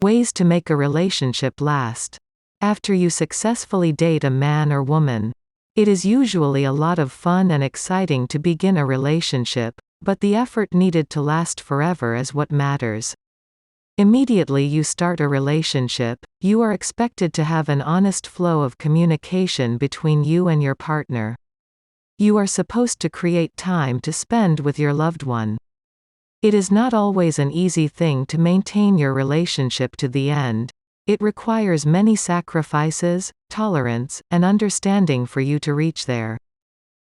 Ways to make a relationship last. After you successfully date a man or woman, it is usually a lot of fun and exciting to begin a relationship, but the effort needed to last forever is what matters. Immediately you start a relationship, you are expected to have an honest flow of communication between you and your partner. You are supposed to create time to spend with your loved one. It is not always an easy thing to maintain your relationship to the end. It requires many sacrifices, tolerance, and understanding for you to reach there.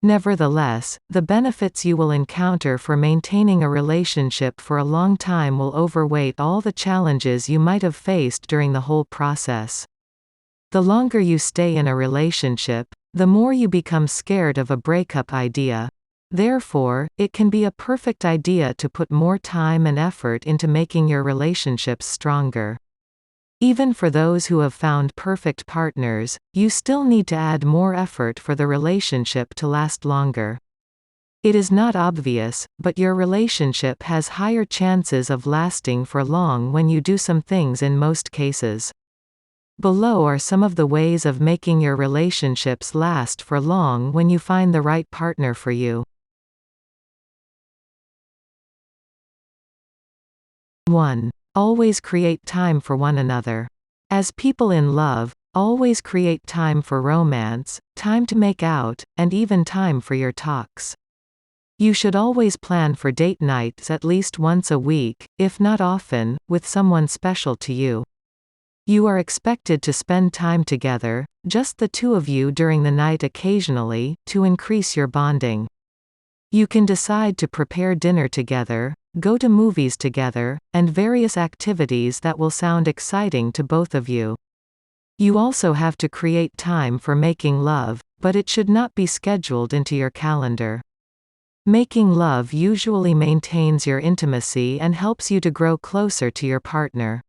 Nevertheless, the benefits you will encounter for maintaining a relationship for a long time will overweight all the challenges you might have faced during the whole process. The longer you stay in a relationship, the more you become scared of a breakup idea. Therefore, it can be a perfect idea to put more time and effort into making your relationships stronger. Even for those who have found perfect partners, you still need to add more effort for the relationship to last longer. It is not obvious, but your relationship has higher chances of lasting for long when you do some things in most cases. Below are some of the ways of making your relationships last for long when you find the right partner for you. 1. Always create time for one another. As people in love, always create time for romance, time to make out, and even time for your talks. You should always plan for date nights at least once a week, if not often, with someone special to you. You are expected to spend time together, just the two of you during the night occasionally, to increase your bonding. You can decide to prepare dinner together, go to movies together, and various activities that will sound exciting to both of you. You also have to create time for making love, but it should not be scheduled into your calendar. Making love usually maintains your intimacy and helps you to grow closer to your partner.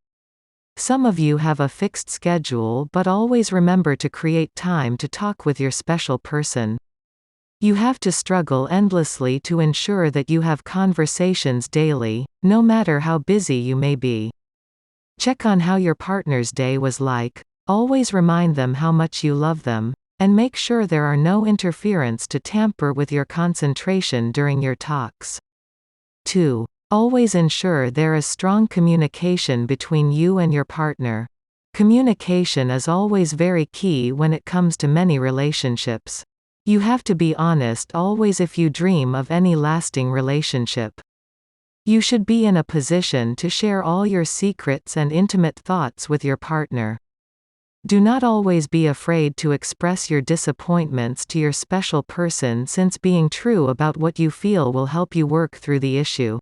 Some of you have a fixed schedule but always remember to create time to talk with your special person. You have to struggle endlessly to ensure that you have conversations daily, no matter how busy you may be. Check on how your partner's day was like, always remind them how much you love them, and make sure there are no interference to tamper with your concentration during your talks. 2. Always ensure there is strong communication between you and your partner. Communication is always very key when it comes to many relationships. You have to be honest always if you dream of any lasting relationship. You should be in a position to share all your secrets and intimate thoughts with your partner. Do not always be afraid to express your disappointments to your special person, since being true about what you feel will help you work through the issue.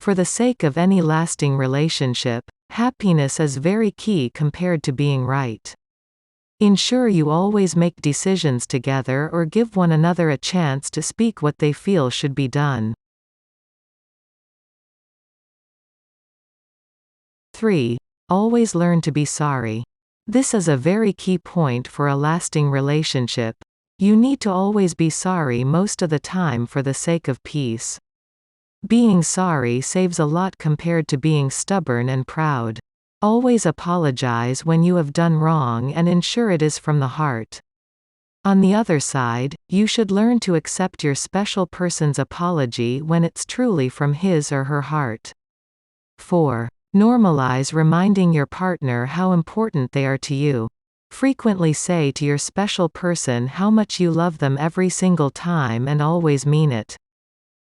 For the sake of any lasting relationship, happiness is very key compared to being right. Ensure you always make decisions together or give one another a chance to speak what they feel should be done. 3. Always learn to be sorry. This is a very key point for a lasting relationship. You need to always be sorry most of the time for the sake of peace. Being sorry saves a lot compared to being stubborn and proud. Always apologize when you have done wrong and ensure it is from the heart. On the other side, you should learn to accept your special person's apology when it's truly from his or her heart. 4. Normalize reminding your partner how important they are to you. Frequently say to your special person how much you love them every single time and always mean it.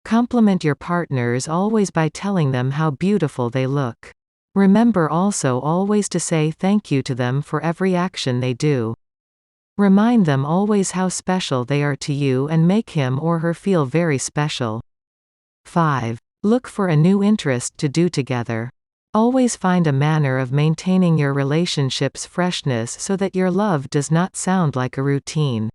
Compliment your partners always by telling them how beautiful they look. Remember also always to say thank you to them for every action they do. Remind them always how special they are to you and make him or her feel very special. 5. Look for a new interest to do together. Always find a manner of maintaining your relationship's freshness so that your love does not sound like a routine.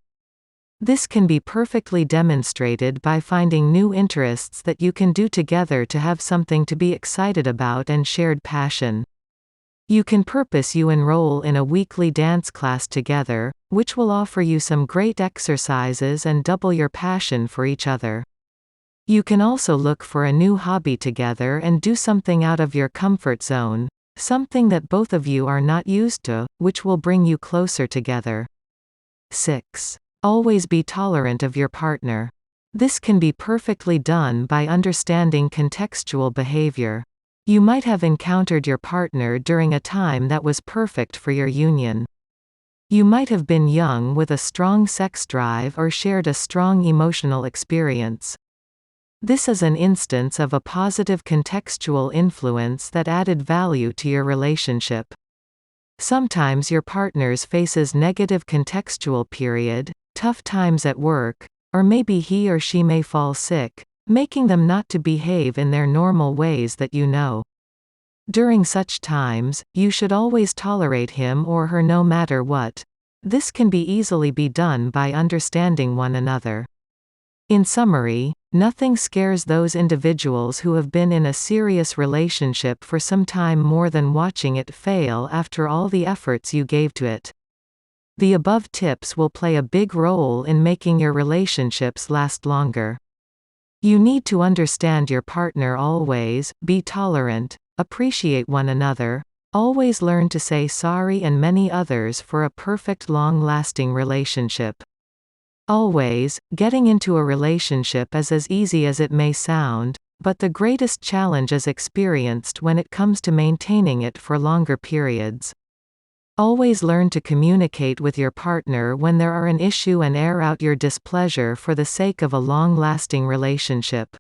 This can be perfectly demonstrated by finding new interests that you can do together to have something to be excited about and shared passion. You can purpose you enroll in a weekly dance class together, which will offer you some great exercises and double your passion for each other. You can also look for a new hobby together and do something out of your comfort zone, something that both of you are not used to, which will bring you closer together. 6. Always be tolerant of your partner. This can be perfectly done by understanding contextual behavior. You might have encountered your partner during a time that was perfect for your union. You might have been young with a strong sex drive or shared a strong emotional experience. This is an instance of a positive contextual influence that added value to your relationship. Sometimes your partner's faces negative contextual period, tough times at work, or maybe he or she may fall sick, making them not to behave in their normal ways that you know. During such times, you should always tolerate him or her no matter what. This can easily be done by understanding one another. In summary, nothing scares those individuals who have been in a serious relationship for some time more than watching it fail after all the efforts you gave to it. The above tips will play a big role in making your relationships last longer. You need to understand your partner always, be tolerant, appreciate one another, always learn to say sorry and many others for a perfect long-lasting relationship. Always, getting into a relationship is as easy as it may sound, but the greatest challenge is experienced when it comes to maintaining it for longer periods. Always learn to communicate with your partner when there are an issue and air out your displeasure for the sake of a long-lasting relationship.